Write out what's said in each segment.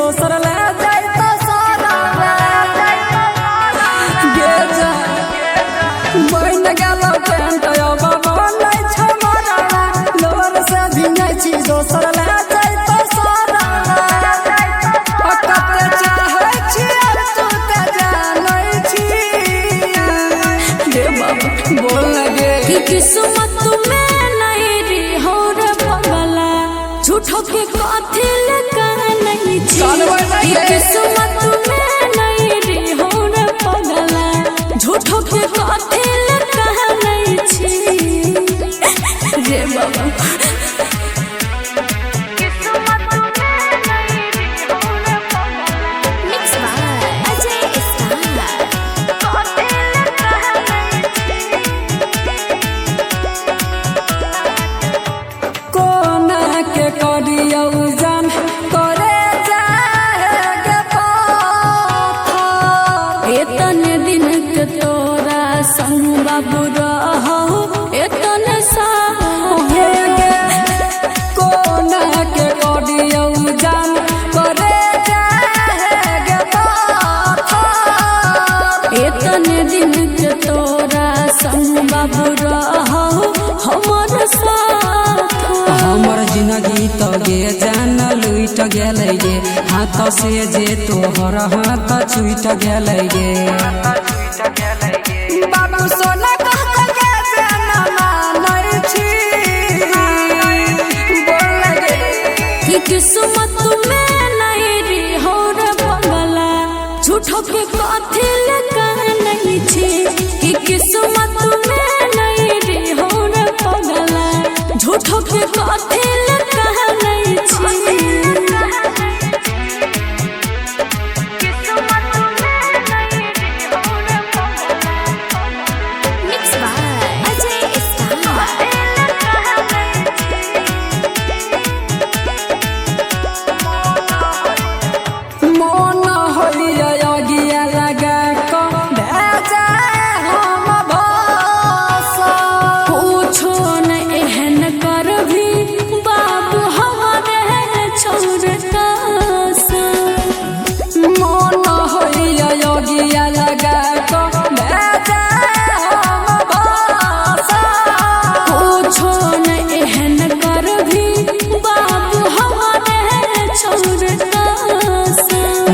दोसर ले जाई तो सारा गे जा बन गेल पेंट बाबा नहीं छ मारा लोर से भी नहीं छी दोसर ले जाई तो सारा कते चाहे छी तू ते जानै छी गे बाबा बोल लगे कि किस्मत में नहीं री हो रे पगला झूठो के कथी लगा नहीं छी कि किस्मत में नहीं री हो रे पगला झूठो के कथी लगा नहीं छी रे बाबा बाबू रहो एतने कोना के कडियौ जान करे जागे एतने दिन के तोरा संग बाबू रहो हमर साथ हमर जिंदगी तो गे जान लुट गेलै गे हाथ से जे तोहर हाथ छूट गेलै गे बाबू सोना कह के जाना मानै छी बोल लगे कि किस्मत में नहीं री हो रे पगला झूठो के कथी लगा नहीं छी कि किस्मत में नहीं री हो रे पगला झूठो के कथी लगा नहीं छी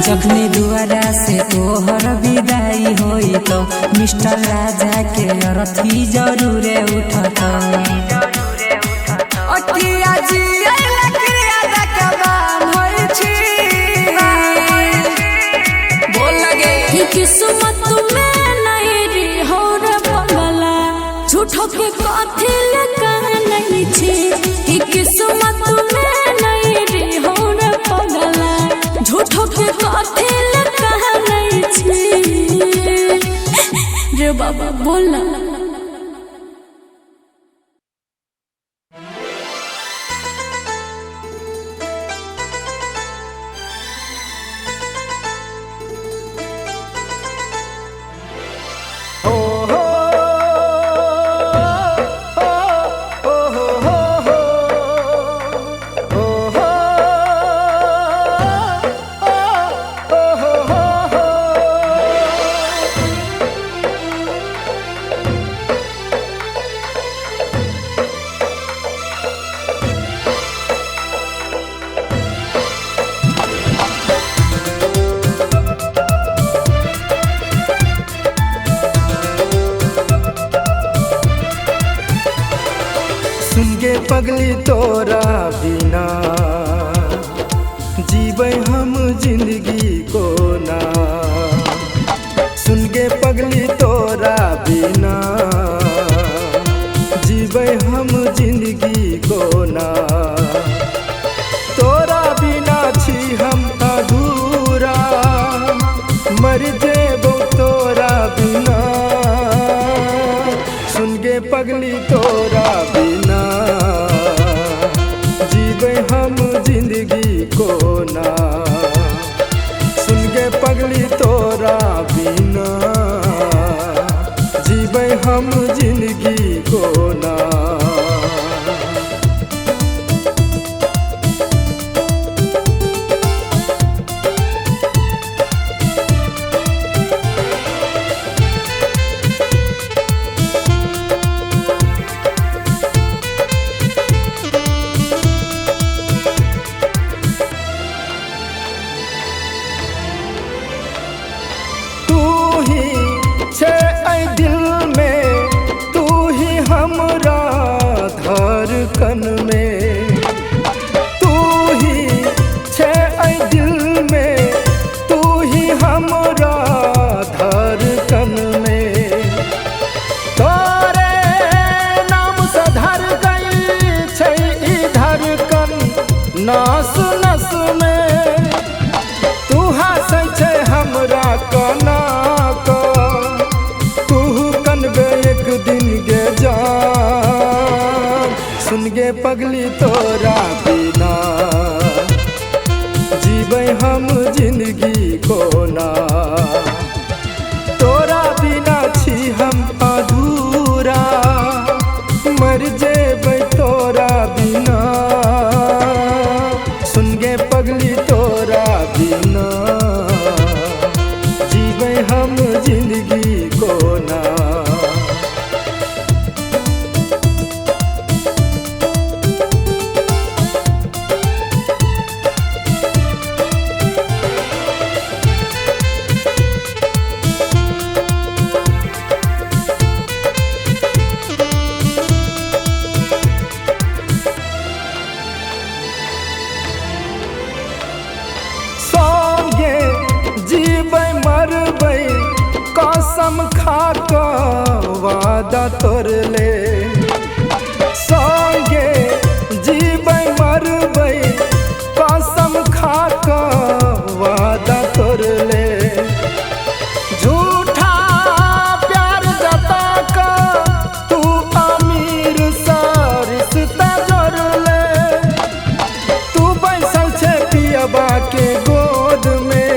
जखनी दुआरा से तोहर विदाई होई तो मिस्टर राजा के अरथी जरूरे उठत अटिया जी लकड़िया जकबान होई छी बोल लगे कि किस्मत में नहीं री हो रे पगला झूठो के कथी लगा नहीं छी कि किस्मत में नहीं री हो रे पगला झूठो के कथी लगा नहीं छी रे बाबा बोलना पगली तोरा बिना जीवे हम जिंदगी को ना सुन के पगली तोरा बिना जीवे हम जिंदगी को ना तोरा बिना छी हम अधूरा मर जेबो तोरा बिना सुन के पगली तोरा बिना जीवे हम जिंदगी को ना सुन के पगली तोरा बिना जीवे हम जिंदगी को ना जीबै हम जिंदगी कोना तोरा बिना छी हम अधूरा मर जेबै तोरा बिना सुन गे पगली तोरा बिना जीबै हम जिंदगी कोना मरबै कसम खाके वादा तोड़ले संगे जीबै मरबै कसम खाके वादा तोड़ले झूठा प्यार जता के तू अमीर सा रिश्ता जोड़ले तू बैसल छे पियबा के गोद में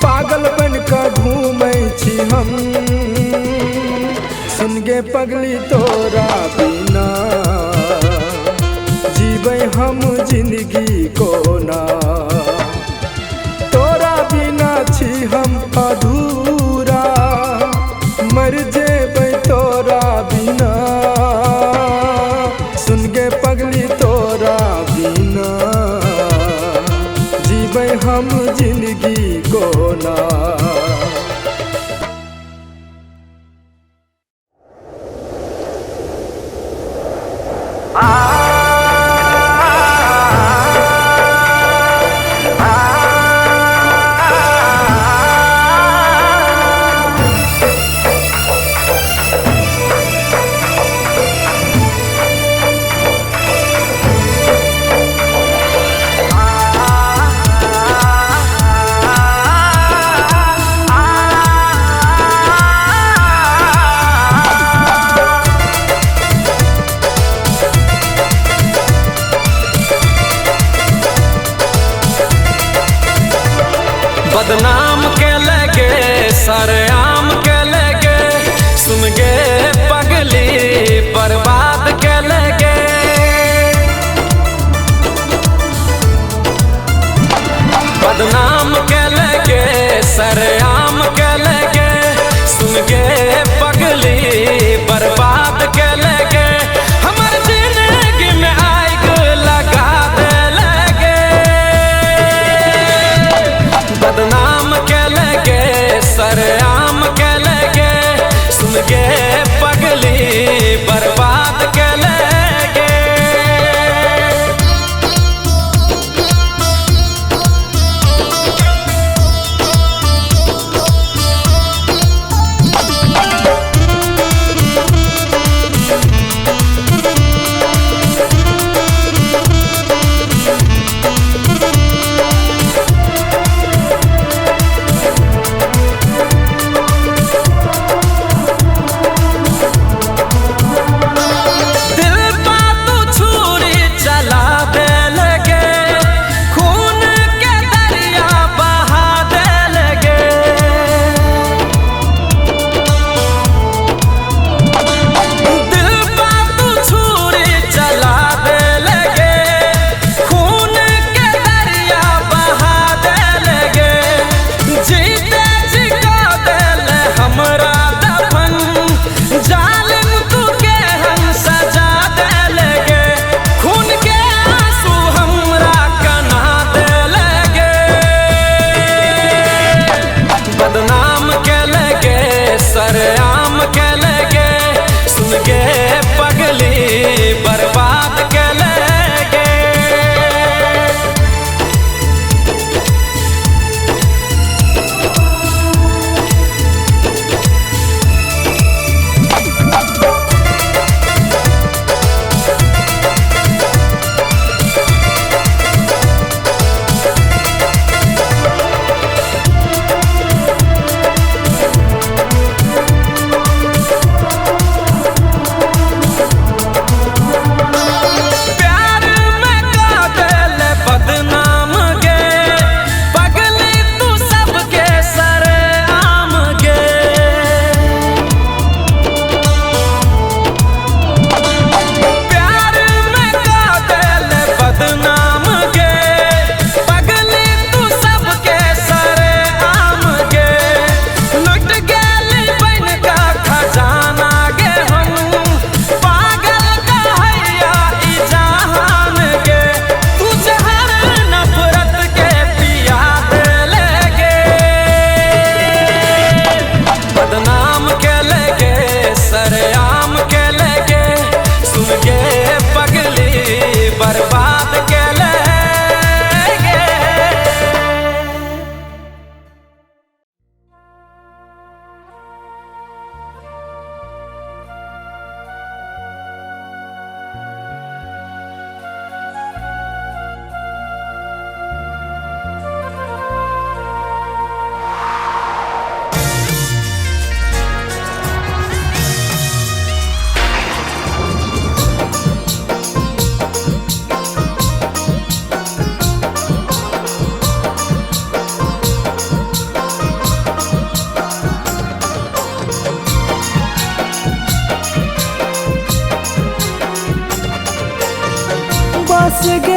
पागल बन के घूमै छी हम सुन गे पगली तोरा बिना जीबै हम जिंदगी कोना तोरा बिना छी हम अधूरा मर जेबै तोरा बिना सुन गे पगली तोरा बिना जीबै हम जिंदगी कोना बदनाम के लगे सरेआम के लगे सुन गे पगली बर्बाद के लगे बदनाम के लगे सरेआम के लगे सुन गे पगली बर्बाद के लगे हमार जिंदगी में आग लगा दे लगे बदनाम के लगे सरेआम के लगे सुन गे पगली बर्बाद के लगे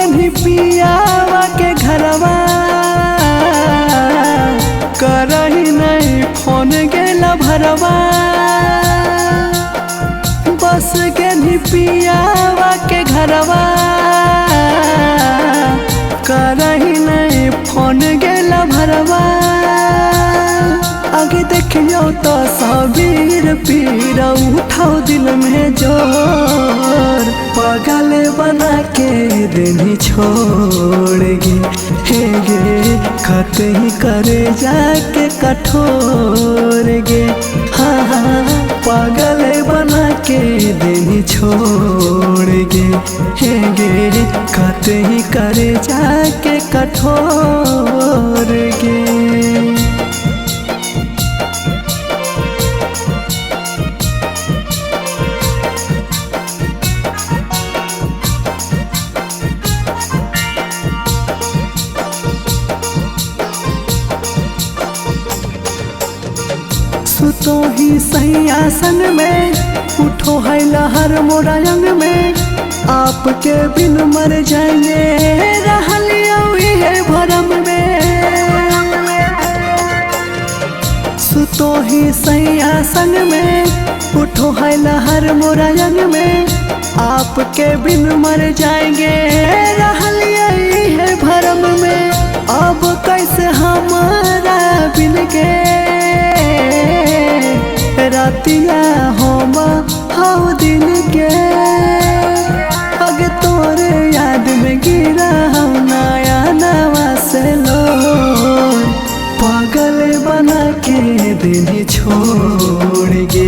नहीं पियावा के घरवा करही नहीं फोन गेला भरवा बस के नहीं पियावा के घरवा करही नहीं फोन गेला भरवा आगे देखियो तो सबीर पीर उठाओ दिल में जोर पागल बना के देनी छोड़गी हे गे खत ही करे जाके कठोर गे हाँ हाँ पागल बना के देनी छोड़गी हे गे खत ही करे जाके कठोर गे। सुतो ही सही आसन में उठो है लहर मोरा अंग में आपके बिन मर जाएंगे रहलियो है भरम में सुतो ही सही आसन में उठो है लहर मोरा अंग में आपके बिन मर जाएंगे रहलियो है भरम में अब कैसे हमारा बिन के रातिया होमा हाउ दिन के अगे तोरे याद में गिरा हम नया नवा से लो पागल बना के दिन छोड़ गे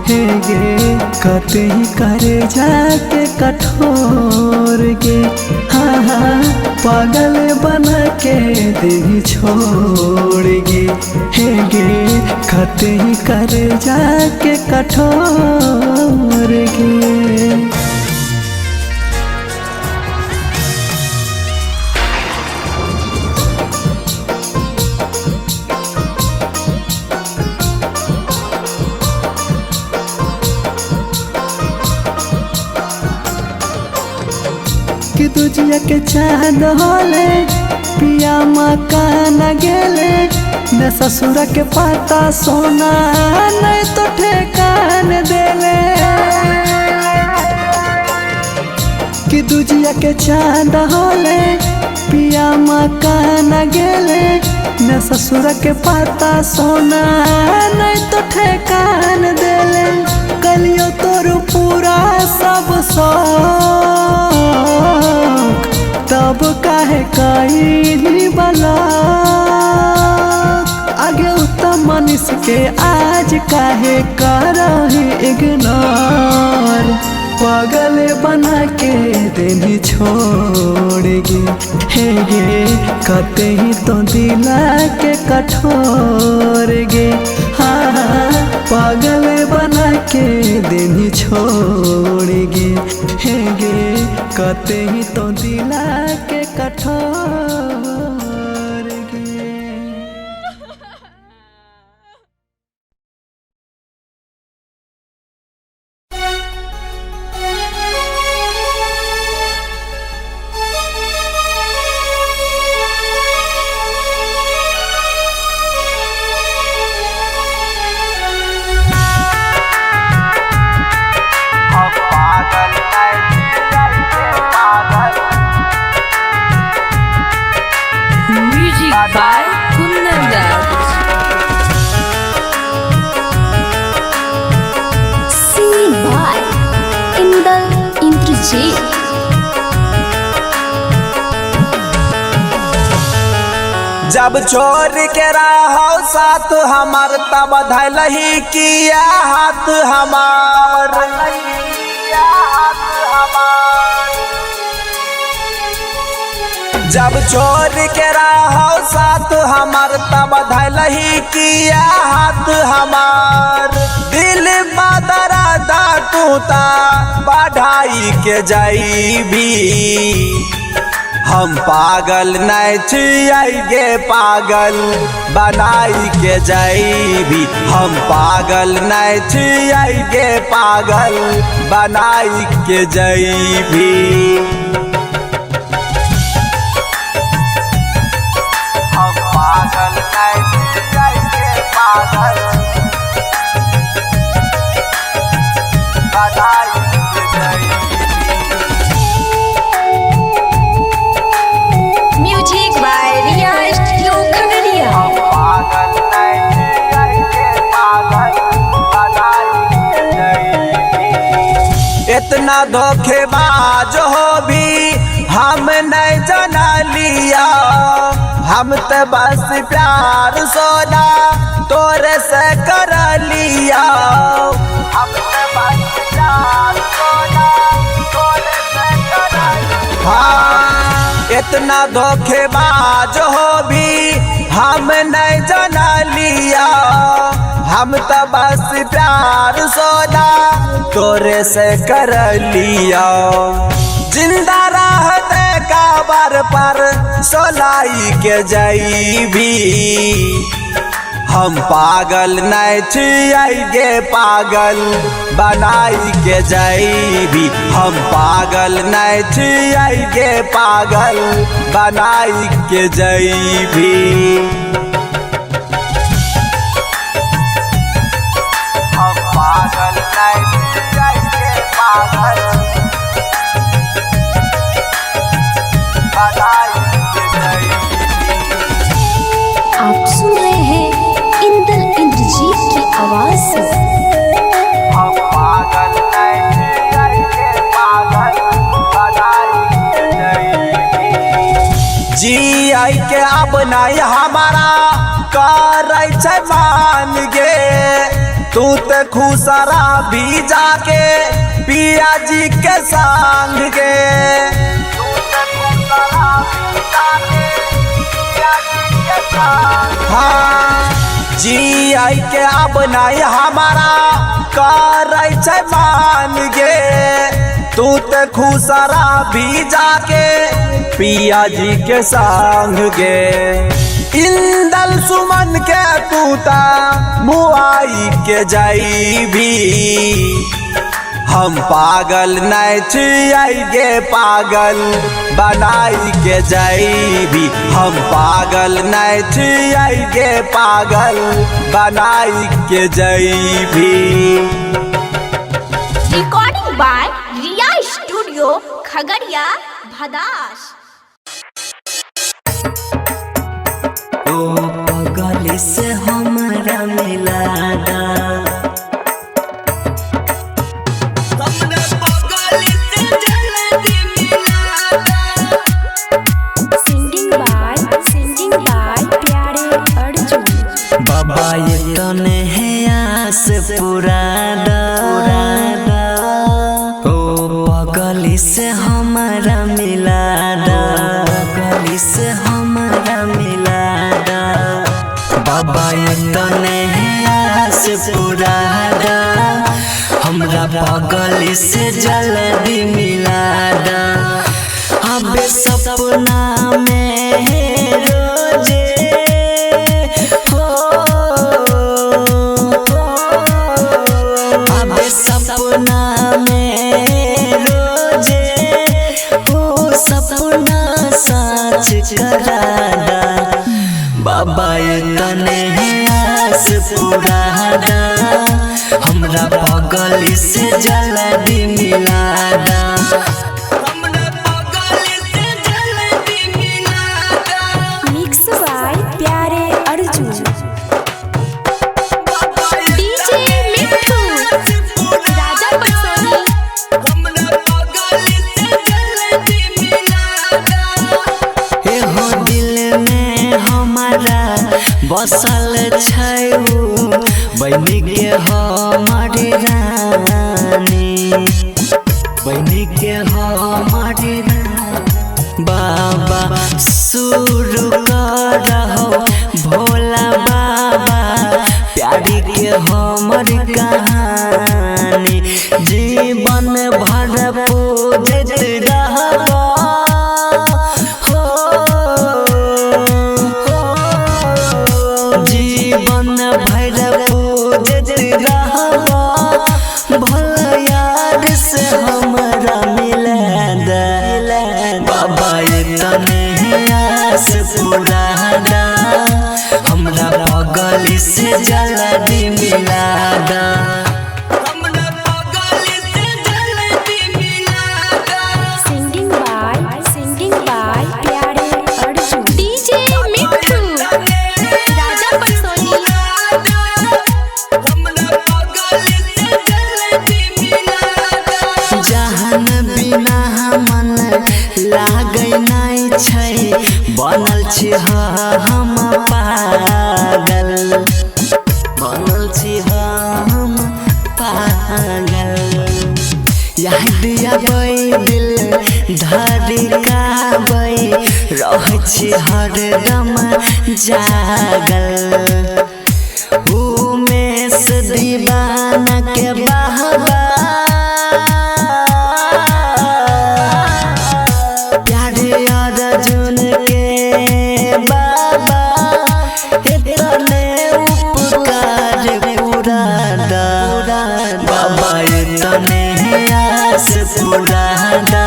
हे गे कते ही करे जाके कठोर गे हाँ हाँ पागल बना के दिन छोड़ गे हे गे कते ही करे जाके कठोर गे। कि तुझिया के चांद होले पिया मकान गेले न ससुर के पाता सोना नहीं तो ठेकान देले कि तुझिया के चांद होले पिया मकान गेले न ससुर के पाता सोना नहीं तो ठेकान देले कलियो तोर पूरा सब सो तब काहे कहीं बला आगे उत्तम मनीष के आज काहे करही इग्नोर पागल बना के देनी छोड़गी हे गे कते ही तो दिला के कठोर गे हाँ पागल बना के देनी छोड़गी हे गे कते ही तो दिला के कठोर गे। by Kundan Das. Singing by Indal Indrajit. जब छोड़ के रहो साथ हमार तब धैलही किया हाथ हमार जब छोड़ के रहो साथ हमार तब धैलही किया हाथ हमार दिल बदरा दा टूटा बढ़ाई के जाई भी हम पागल नहीं छियाइगे पागल बनाई के जाइबी हम पागल नहीं छियाइगे पागल बनाई के जाइबी इतना धोखेबाज हो भी हम नहीं जना लिया। हम तो बस प्यार सोना तोरे से कर लिया। हम तो बस प्यार सोना तोरे से कर लिया। हाँ, इतना धोखेबाज हो भी हम नहीं जना लिया। हम तो बस प्यार सोना तोरे से कर लिया। जिंदा रहते काबर पर सोलाई के जईबी। हम पागल नहीं छिए पागल बनाई के जईबी। हम पागल नहीं छिए पागल बनाई के जईबी। हम पागल नहीं छिए पागल आप सुन रहे हैं इंद्रजीत की आवाज से। हम पागल नहीं पागल जी आई के अब नहीं हमारा कर मान गे। तू तो खुसरा भी जाके पिया जी के संग गे। हाँ, जी आई के अब नहीं हमारा कर मान गे। तू तो खुसरा भी जाके पिया जी के संग गे। इंदल सुमन के तूता मुआई के जईबी। हम पागल नहीं छिए पागल बनाई के जईबी। हम पागल नहीं छिए पागल बनाई के जईबी। Recording by Riya studio Khagaria Bhadas. ओ पगली से हमारा मिलादा। बाबा ये तने है आस पुरादा। ओ पगली से हमारा मिलादा। पगली से हमारा मिलादा। बाबा ये तने है आस पुरादा। हमरा पगली से जल्दी मिलादा। अबे सपना में रोजे सपना में रोजे ओ सपना सच करादा। बाबा ये तने आस पुरादा। हमरा पगली से जल्दी मिलादा। मिक्स बाय प्यारे अर्जुन। बसल छै बनी के हमारी रानी। बनी के हमारी रानी। बाबा शुरू करहो भोला बाबा प्यारी के हमर कहानी। जीवन भर पूजत रहबा। जीवन भर पूजत रहबा। भला यार से हमरा मिला। धड़काबै रहै छी हरदम जागल उमेश दीवाना के बहबा प्यारे अर्जुन के बाबा इतने उपकार पूरा दा बाबा इतने आस पूरा दा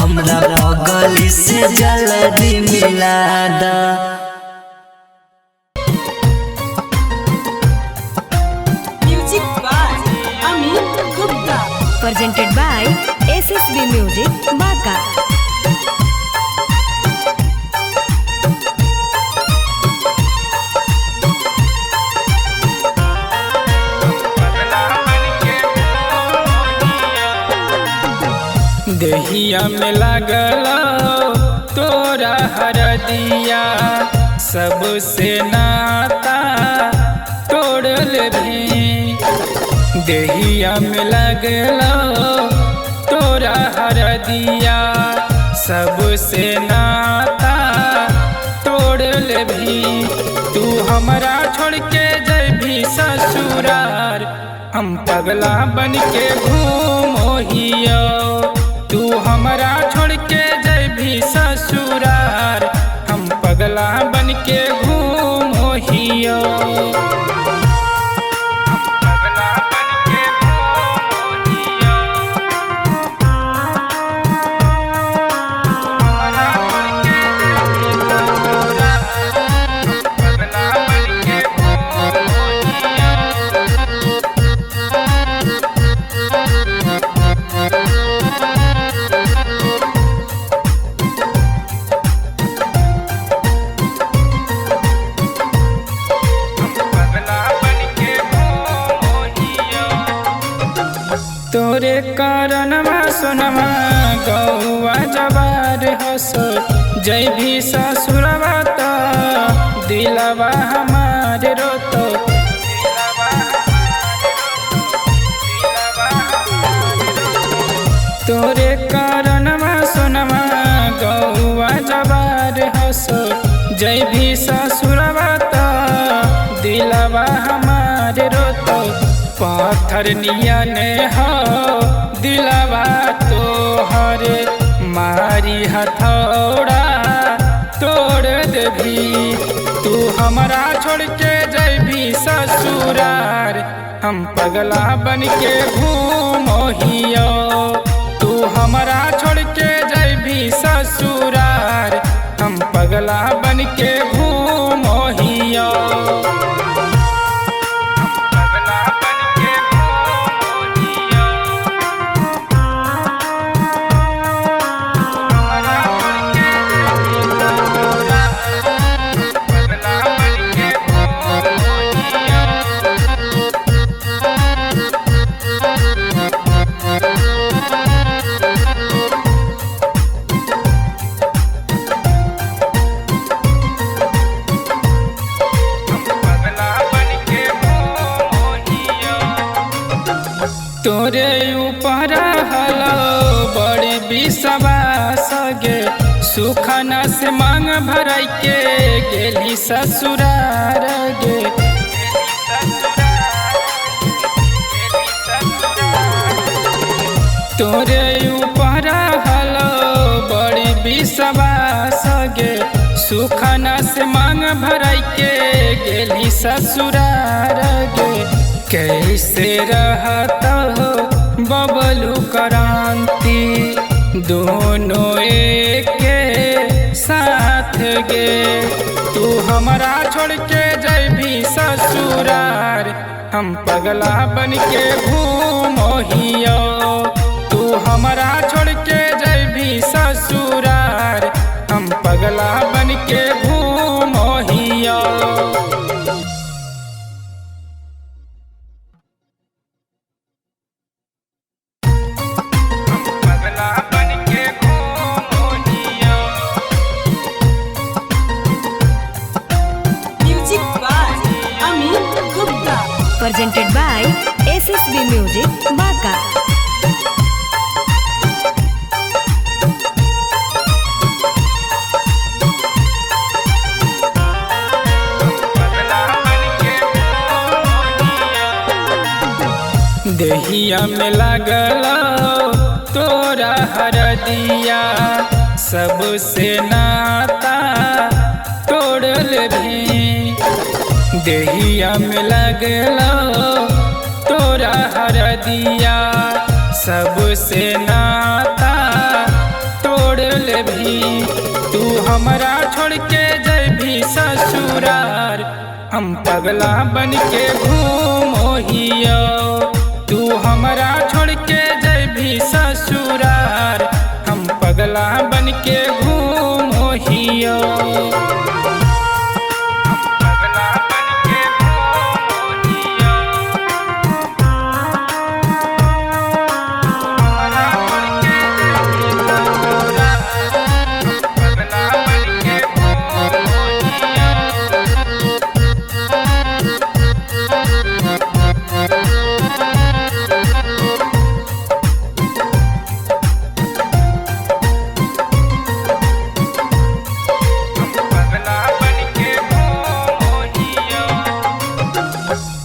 हमरा बगल से जल्दी मिला दा। Presented by SSB Music, Baka. देहिया में लागल तोरा हरदिया सबसे नाता तोड़ लेभी देहिया में लागल तोरा हरदिया सबसे नाता तोड़ लेभी तू हमरा छोड़ के जैभी ससुरार हम पगला बन के घूमोहियो तू हमरा छोड़ के जैभी ससुरार हम पगला बन के घूमोहियो तोरे कारणवा सोनमा गौआ जवार हसो जय भी ससुरवा तो दिलवा हमारे रोतो तोरे कारणवा सोनमा गौआ जवार हसो जय भी ससुरवा तो दिलवा हमारे रोतो पाथर नियन हो दिलवा तोहरे मारी हथौड़ा तोड़ देभी तू हमरा छोड़ के जैभी ससुरार हम पगला बन के घूमोहियो तू हमरा छोड़ के जैभी ससुरार हम पगला बन के घूमोहियो तोरे ऊपर हलो बड़ी विश्वास गे सुखना से मांग भर के गेली ससुरार गे तोरे ऊपर हलो बड़ी विश्वास गे सुखना से मांग भर के गेली ससुरार गे कैसे रहता हो बबलू क्रांति दोनों एक साथ गे तू हमरा छोड़ के जैभी ससुरार हम पगला बन के घूमोहियो तू हमरा छोड़ के जैभी ससुरार हम पगला बन के घूमोहियो। Presented by SSB Music, Baka. देहिया में लागल तोरा हरदिया सबसे नाता तोड़ल भी देहिया में लागल तोरा हरदिया सबसे नाता तोड़ल भी तू हमरा छोड़ के जैभी ससुरार हम पगला बन के घूमोहियो तू हमरा छोड़ के जैभी ससुरार हम पगला बन के घूमोहियो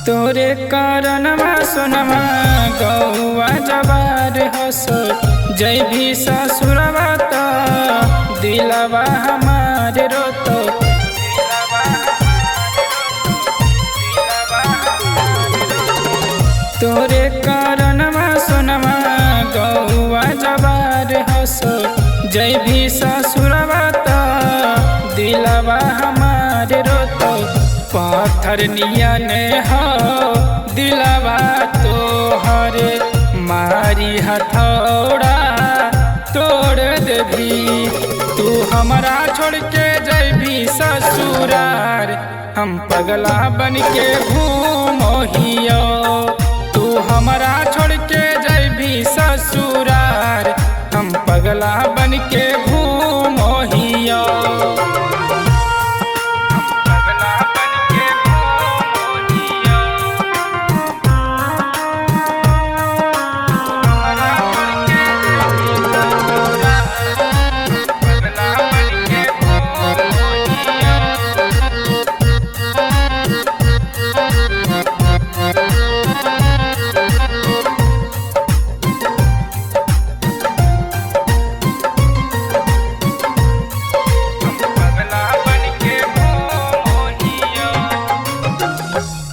तोरे कारणवा सोनमा गौवा जवार हसो जय भी ससुरवा तो दिलवा हमार रोतो तोरे कारणवा सोनमा गौवा जवार हसो जय भी ससुरवा तो दिलवा हमार रोतो पाथर नियन हो दिलवा तोहर मारी हथौड़ा तोड़ देभी तू हमरा छोड़ के जैभी ससुरार हम पगला बन के घूमोहियो तू हमरा छोड़ के जैभी ससुरार हम पगला बन के घूमोहियो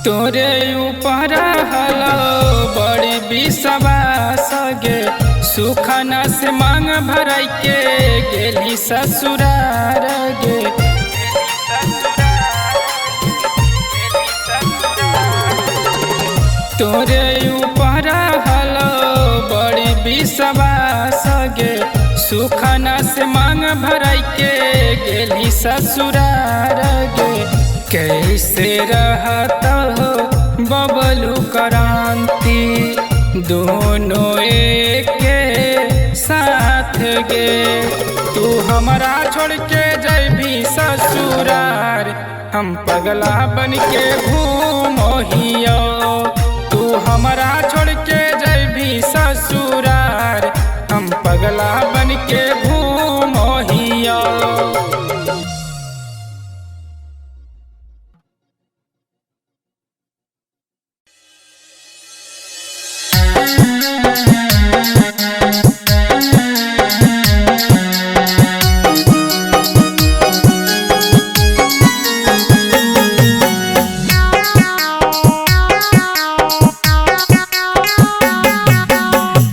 तोरे ऊपर हलो बड़ी विश्वास गे सुखना से मांग भराई के गेली ससुरार गे तोरे ऊपर हलो बड़ी विश्वास गे सुखना से मांग भराई के गेली ससुरार गे कैसे रहता हो बबलू क्रांति दोनों एक साथ गे तू हमरा छोड़ के जैभी ससुरार हम पगला बन के घूमोहियो तू हमरा छोड़ के जैभी ससुरार हम पगला बन के घूमोहियो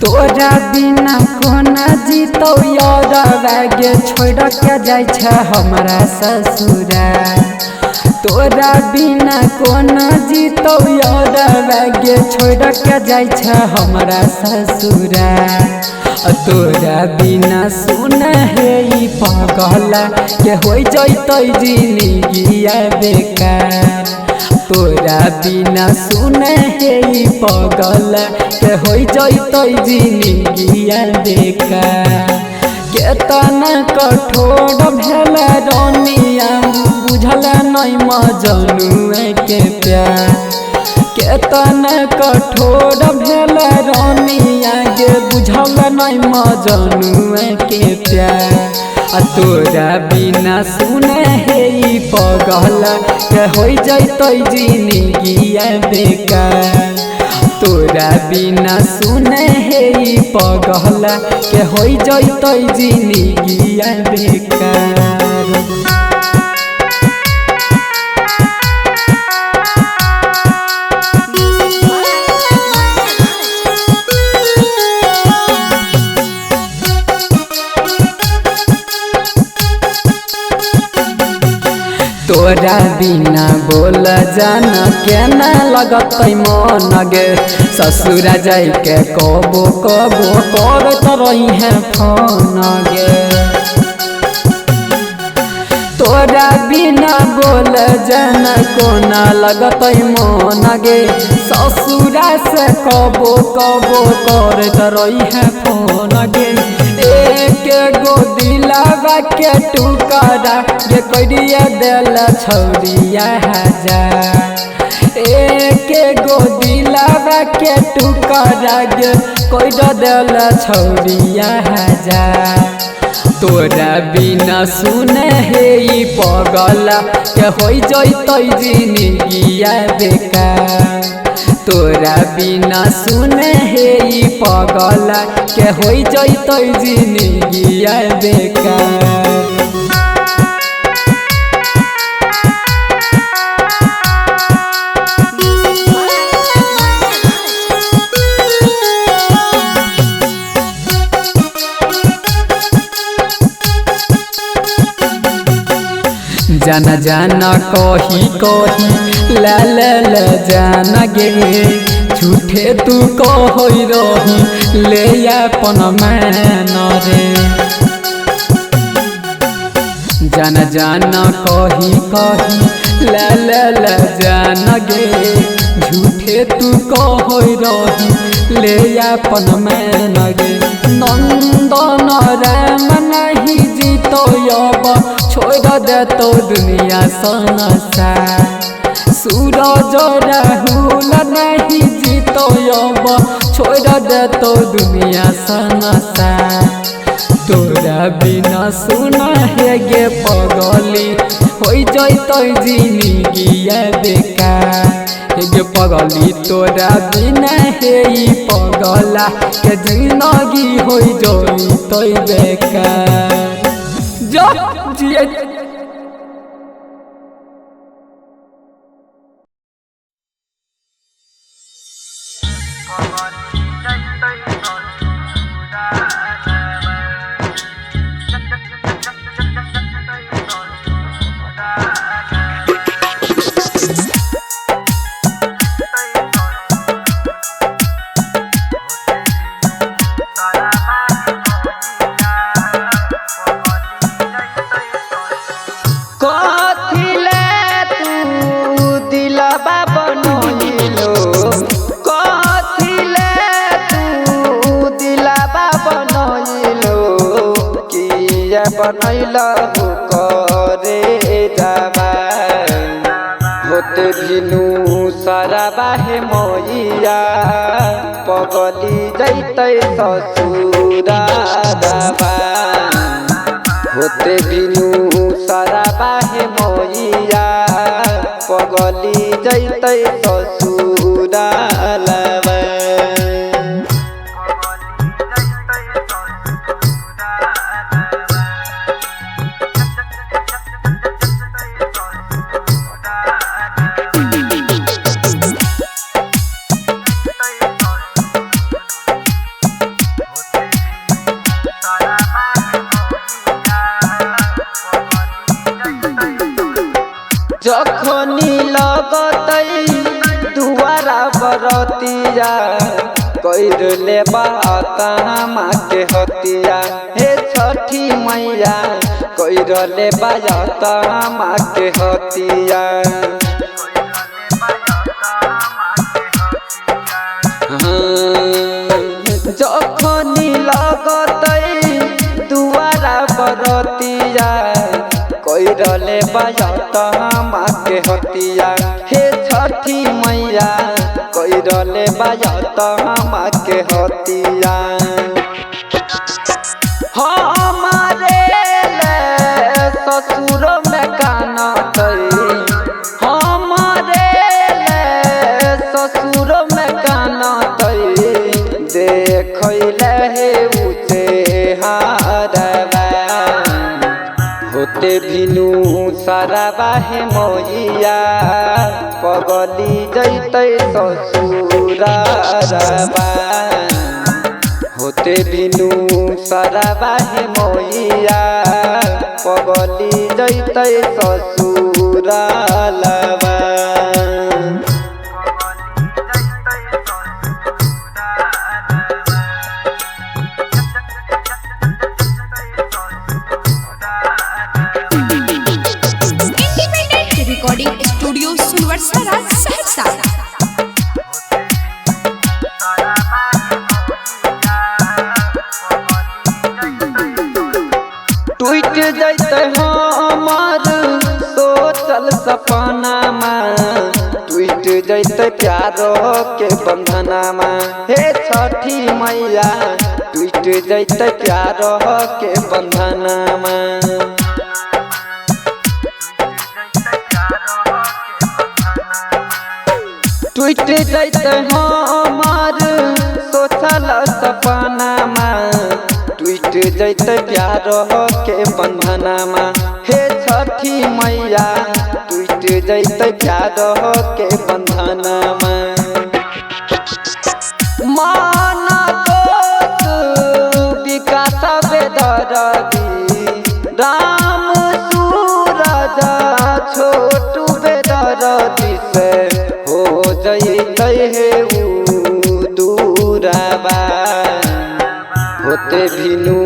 तोरा बिना कोना जीतो यार गे छोड़ के जाय छ हमरा ससुरा तोरा बिना कोना जीतो यार गे छोड़ के जाय छ हमरा ससुरा तोरा बिना सुन हे ई पागल के हो जैतै जिंदगी बेकार तोरा बिना सुन हे ई पागल के हो जैतै जिंदगी बेकार केतना कठोर भेल रानिया बुझल नहीं मजनुए के प्यार केतना कठोर भेल रानिया गे बुझल नहीं मजनुए के प्यार तोरा बिना सुने हे ई पागल के हो जैतै जिंदगी बेकार तोरा बिना सुने हे ई पगला के होई जइतै जिंदगिया बेकार। तोरा बिना बोल जाना केना लगतै मन गे ससुरा जाय के कबो कबो करत रही है फोन गे। तोरा बिना बोल जाना कोना लगतै मन गे ससुरा से कबो कबो करत रही है फोन गे। एक गो दिलावा के टुकड़ा ये करिया दिल छौरिया हजार। एक गो दिलावा के टुकड़ा ये करिया दिल छौरिया हजार। तोरा बिना सुने हे ई पगला के होई जइतै जिंदगिया बेकार। तोरा बिना सुने हे ई पगला के होई जइतै जिंदगिया बेकार। जाना जाना कही कही ला ला ला जाना गे झूठे तू कही रही ले अपन मान रे। जाना जाना कही कही ला ला ला जाना गे झूठे तू कही रही ले अपन मान गे। नंदन राम नहीं जीतो अब छोड़ दे तो दुनिया संसार। सूरज राहुल नहीं जीतो अब छोड़ दे तो दुनिया संसार। तोरा बिना सुना है गे पगली होई जइतै जिंदगिया बेकार। गे पगली तोरा बिना हे ई पगला के जिंदगी होई जइतै बेकार। जो जिए बनैला हो करे जाबा होते भिनु सारा बाहे मैया पगली जैतै ससुरा दाबा होते भिनु सारा बाहे मैया पगली जैतै ससुरा लाबा। जखनी लगतै दुआरा बरतिया कैरले बाता माँ के हतिया हे छठी मैया कैरले बाता माँ के हतिया। जखनी लगतै दुआरा बरतिया कैरले बाता माँ के हतिया हे छठी मैया कैरले बाता माँ के हतिया। हमारे ससुर में कानतै हमारे ससुर में कानतै भिनु सारा बाहे मोइया पगली जैतै ससुरारबा होते भिनु सारा बाहे मोइया पगली जैतै ससुरालबा रिकॉर्डिंग स्टूडियो सुनवरसारा सहरसा। टूट जैते हमार सोचल सपनामा टूट जैते प्यारो के बंधनामा हे छठी मैया टूट जैते प्यारो के बंधनामा टूट जैते हमार सोचल सपनामा टूट जैते प्यारो के बंधनामा हे छठी मैया टूट जैते प्यारो के बंधनामा माना दोस्त विकास बेदरदी राम सूरज छोटू बेदरदी से हो जैते हे दूराबा होते भिनु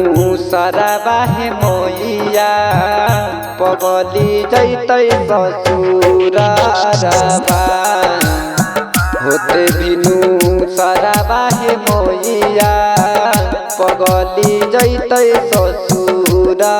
सारा बाहे मोइया पगली जैतै ससुरारबा होते भिनु सारा बाहे मोइया पगली जैतै ससुरारबा।